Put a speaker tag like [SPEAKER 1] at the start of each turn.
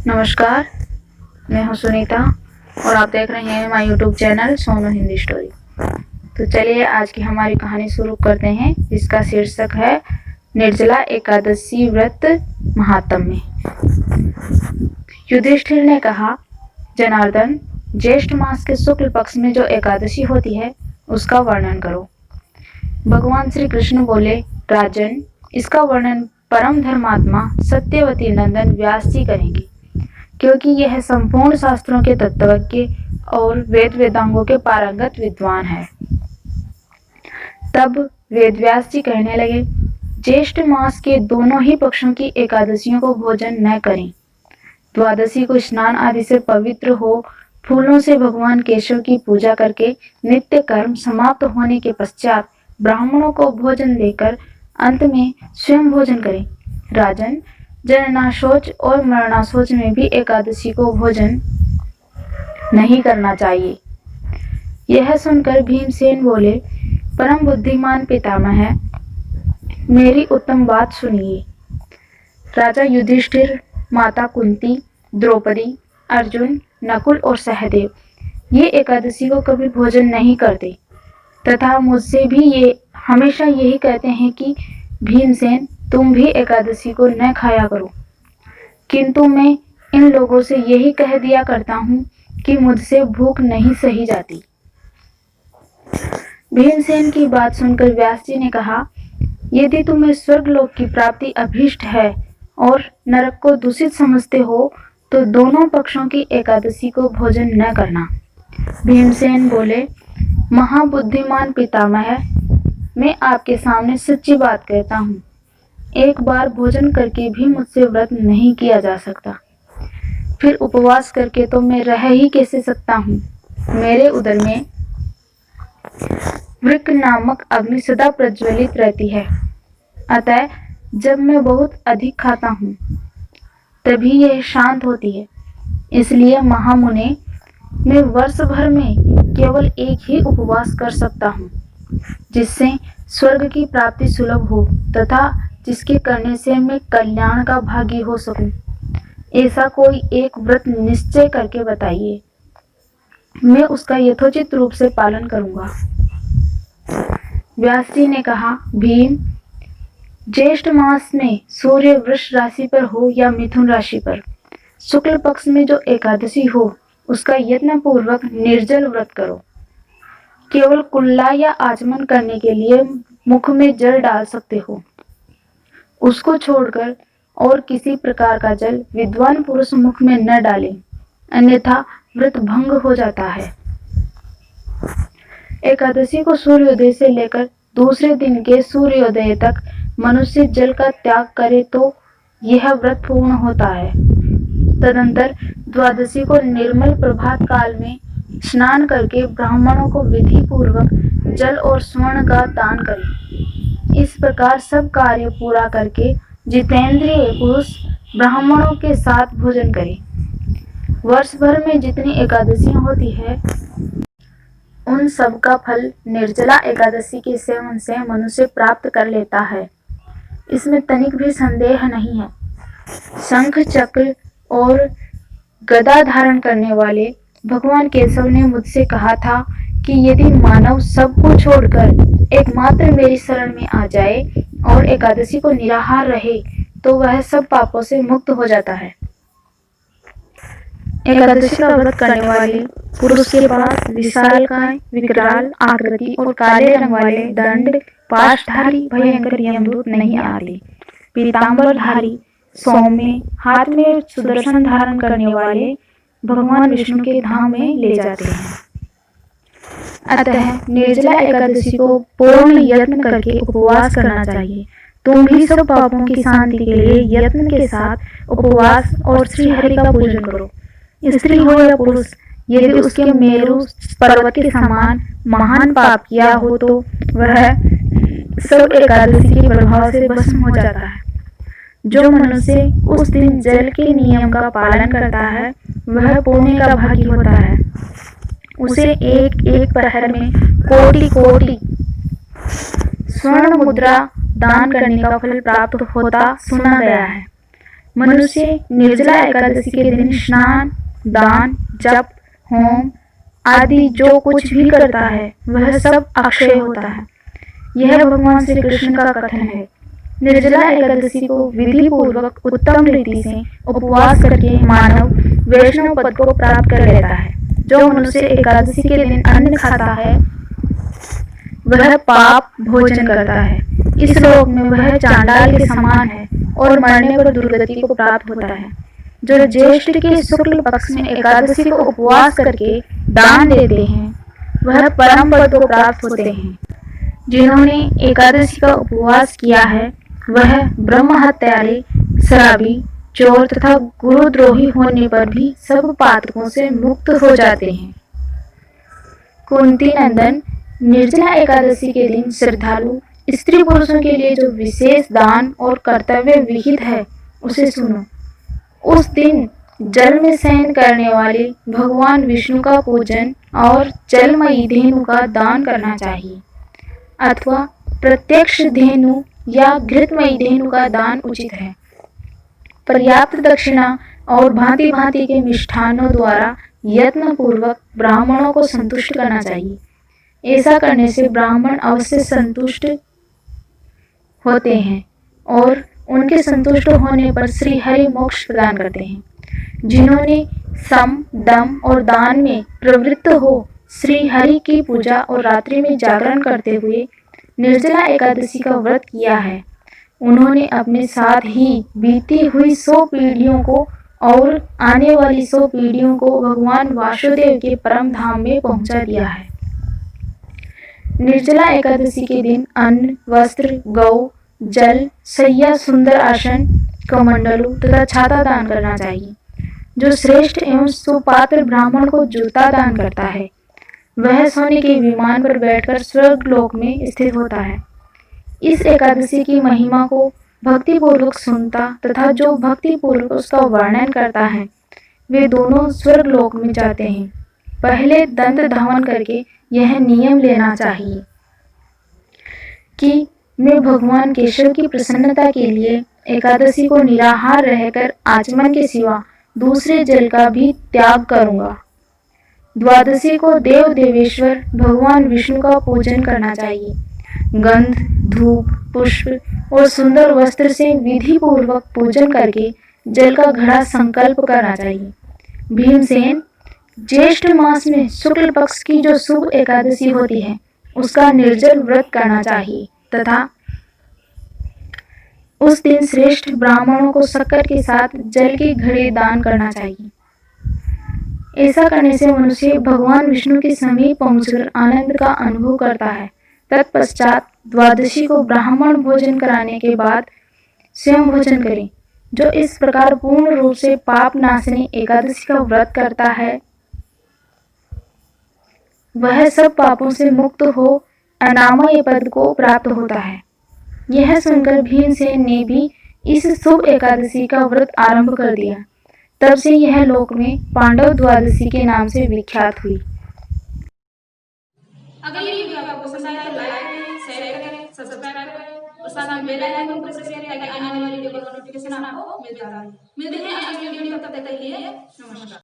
[SPEAKER 1] नमस्कार, मैं हूं सुनीता और आप देख रहे हैं my YouTube channel Sonu Hindi story. तो चलिए आज की हमारी कहानी शुरू करते हैं, जिसका शीर्षक है निर्जला एकादशी व्रत महात्म्य। युधिष्ठिर ने कहा, जनार्दन, ज्येष्ठ मास के शुक्ल पक्ष में जो एकादशी होती है उसका वर्णन करो। भगवान श्री कृष्ण बोले, राजन, इसका वर्णन परम धर्मात्मा सत्यवती नंदन व्यास जी करेंगे, क्योंकि यह संपूर्ण शास्त्रों के तत्वज्ञ और वेद वेदांगों के पारंगत विद्वान है। तब वेदव्यास जी कहने लगे, ज्येष्ठ मास के दोनों ही पक्षों की एकादशियों को भोजन न करें। द्वादशी को स्नान आदि से पवित्र हो, फूलों से भगवान केशव की पूजा करके नित्य कर्म समाप्त होने के पश्चात ब्राह्मणों को भोजन देकर अंत में स्वयं भोजन करें। राजन, जननाशोच और मरणाशोच में भी एकादशी को भोजन नहीं करना चाहिए। यह सुनकर भीमसेन बोले, परम बुद्धिमान पितामह, मेरी उत्तम बात सुनिए। राजा युधिष्ठिर, माता कुंती, द्रौपदी, अर्जुन, नकुल और सहदेव ये एकादशी को कभी भोजन नहीं करते तथा मुझसे भी ये हमेशा यही कहते हैं कि भीमसेन, तुम भी एकादशी को न खाया करो। किंतु मैं इन लोगों से यही कह दिया करता हूँ कि मुझसे भूख नहीं सही जाती। भीमसेन की बात सुनकर व्यास जी ने कहा, यदि तुम्हें स्वर्गलोक की प्राप्ति अभीष्ट है और नरक को दूषित समझते हो तो दोनों पक्षों की एकादशी को भोजन न करना। भीमसेन बोले, महाबुद्धिमान पितामह, मैं आपके सामने सच्ची बात कहता हूँ, एक बार भोजन करके भी मुझसे व्रत नहीं किया जा सकता, फिर उपवास करके तो मैं रह ही कैसे सकता हूँ। मेरे उदर में वृक्क नामक अग्नि सदा प्रज्वलित रहती है, अतः जब मैं बहुत अधिक खाता हूँ तभी यह शांत होती है। इसलिए महामुने, मैं वर्ष भर में केवल एक ही उपवास कर सकता हूँ, जिससे स्वर्ग की प्राप्ति सुलभ हो तथा जिसके करने से मैं कल्याण का भागी हो सकूं। ऐसा कोई एक व्रत निश्चय करके बताइए, मैं उसका यथोचित रूप से पालन करूंगा। व्यास जी ने कहा, भीम, ज्येष्ठ मास में सूर्य वृष राशि पर हो या मिथुन राशि पर, शुक्ल पक्ष में जो एकादशी हो उसका यत्न पूर्वक निर्जल व्रत करो। केवल कुल्ला या आचमन करने के लिए मुख में जल डाल सकते हो। उसको छोड़कर और किसी प्रकार का जल विद्वान पुरुष मुख में न डालें, अन्यथा व्रत भंग हो जाता है। एकादशी को सूर्योदय से लेकर दूसरे दिन के सूर्योदय तक मनुष्य जल का त्याग करे तो यह व्रत पूर्ण होता है। तदंतर द्वादशी को निर्मल प्रभात काल में स्नान करके ब्राह्मणों को विधि पूर्वक जल और स्वर्ण का दान करें। इस प्रकार सब कार्य पूरा करके जितेंद्रिय पुरुष ब्राह्मणों के साथ भोजन करें। वर्ष भर में जितनी एकादशियां होती है उन सब का फल निर्जला एकादशी के सेवन से मनुष्य प्राप्त कर लेता है, इसमें तनिक भी संदेह नहीं है। शंख चक्र और गदा धारण करने वाले भगवान केशव ने मुझसे कहा था कि यदि मानव सबको छोड़कर एकमात्र मेरी शरण में आ जाए और एकादशी को निराहार रहे तो वह सब पापों से मुक्त हो जाता है। एकादशी का व्रत करने वाले पुरुष के पास विशालकाय, विकराल आकृति और काले रंग वाले दंड, पाशधारी भयंकर यमदूत नहीं आते। पीतांबरधारी, सौम्य, हाथ में सुदर्शन धारण करने वाले भगवान विष्णु के धाम में ले जाते हैं। अतः निर्जला एकादशी को पूर्ण यत्न करके उपवास करना चाहिए। तुम भी सब पापों की शांति के लिए यत्न के साथ उपवास और श्री हरि का पूजन करो। स्त्री हो या पुरुष, यदि उसके मेरु पर्वत के समान महान पाप किया हो तो वह सब एकादशी के प्रभाव से भस्म हो जाता है। जो मनुष्य उस दिन जल के नियम का पालन करता है वह पुण्य का भागी होता है। उसे एक एक प्रहर में कोटि कोटि स्वर्ण मुद्रा दान करने का फल प्राप्त होता सुना गया है। मनुष्य निर्जला एकादशी के दिन स्नान, दान, जप, होम आदि जो कुछ भी करता है वह सब अक्षय होता है। यह भगवान श्री कृष्ण का कथन है। निर्जला एकादशी को विधि पूर्वक उत्तम रीति से उपवास करके मानव वैष्णव पद को प्राप्त कर लेता है। जो मनुष्य एकादशी के दिन अन्न खाता है वह पाप भोजन करता है। इस लोक में वह चांडाल के समान है और मरने पर दुर्गति को प्राप्त होता है। जो ज्येष्ठ के शुक्ल पक्ष में एकादशी को उपवास करके दान देते हैं वह परम पद को प्राप्त होते हैं। जिन्होंने एकादशी का उपवास किया है वह ब्रह्म हत्यारे, शराबी, चोर तथा गुरुद्रोही होने पर भी सब पातकों से मुक्त हो जाते हैं। कुंती नंदन, निर्जला एकादशी के दिन श्रद्धालु स्त्री पुरुषों के लिए जो विशेष दान और कर्तव्य विहित है उसे सुनो। उस दिन जल में शयन करने वाले भगवान विष्णु का पूजन और जलमयी धेनु का दान करना चाहिए, अथवा प्रत्यक्ष धेनु या घृतमयी धेनु का दान उचित है। पर्याप्त दक्षिणा और भांति भांति के मिष्ठानों द्वारा यत्न पूर्वक ब्राह्मणों को संतुष्ट करना चाहिए। ऐसा करने से ब्राह्मण अवश्य संतुष्ट होते हैं और उनके संतुष्ट होने पर श्री हरि मोक्ष प्रदान करते हैं। जिन्होंने सम, दम और दान में प्रवृत्त हो श्री हरि की पूजा और रात्रि में जागरण करते हुए निर्जला एकादशी का व्रत किया है, उन्होंने अपने साथ ही बीती हुई 100 पीढ़ियों को और आने वाली 100 पीढ़ियों को भगवान वासुदेव के परम धाम में पहुंचा दिया है। निर्जला एकादशी के दिन अन्न, वस्त्र, गौ, जल, सैया, सुंदर आसन, कमंडलू तथा छाता दान करना चाहिए। जो श्रेष्ठ एवं सुपात्र ब्राह्मण को जूता दान करता है वह सोने के विमान पर बैठकर स्वर्ग लोक में स्थित होता है। इस एकादशी की महिमा को भक्ति पूर्वक सुनता तथा जो भक्ति पूर्वक उसका वर्णन करता है वे दोनों स्वर्ग लोक में जाते हैं। पहले दंत धावन करके यह नियम लेना चाहिए कि मैं भगवान केशव की प्रसन्नता के लिए एकादशी को निराहार रहकर आचमन के सिवा दूसरे जल का भी त्याग करूंगा। द्वादशी को देव देवेश्वर भगवान विष्णु का पूजन करना चाहिए। गंध, धूप, पुष्प और सुंदर वस्त्र से विधि पूर्वक पूजन करके जल का घड़ा संकल्प करना चाहिए। भीमसेन, ज्येष्ठ मास में शुक्ल पक्ष की जो शुभ एकादशी होती है उसका निर्जल व्रत करना चाहिए तथा उस दिन श्रेष्ठ ब्राह्मणों को शक्कर के साथ जल के घड़े दान करना चाहिए। ऐसा करने से मनुष्य भगवान विष्णु के समीप पहुंचकर आनंद का अनुभव करता है। तत्पश्चात द्वादशी को ब्राह्मण भोजन कराने के बाद स्वयं भोजन करें। जो इस प्रकार पूर्ण रूप से पाप नाशनी एकादशी का व्रत करता है वह सब पापों से मुक्त हो अनामय पद को प्राप्त होता है। यह सुनकर भीमसेन ने भी इस शुभ एकादशी का व्रत आरंभ कर दिया। तब से यह लोक में पांडव द्वादशी के नाम से विख्यात हुई।
[SPEAKER 2] अगर ये वीडियो आपको पसंद आया तो लाइक करें, शेयर करें, सब्सक्राइब करें और साथ में बेल आइकन को प्रेस करें ताकि आने वाली वीडियो का नोटिफिकेशन आपको मिलता रहे। मिलते हैं अगली वीडियो में, तब तक के लिए नमस्कार।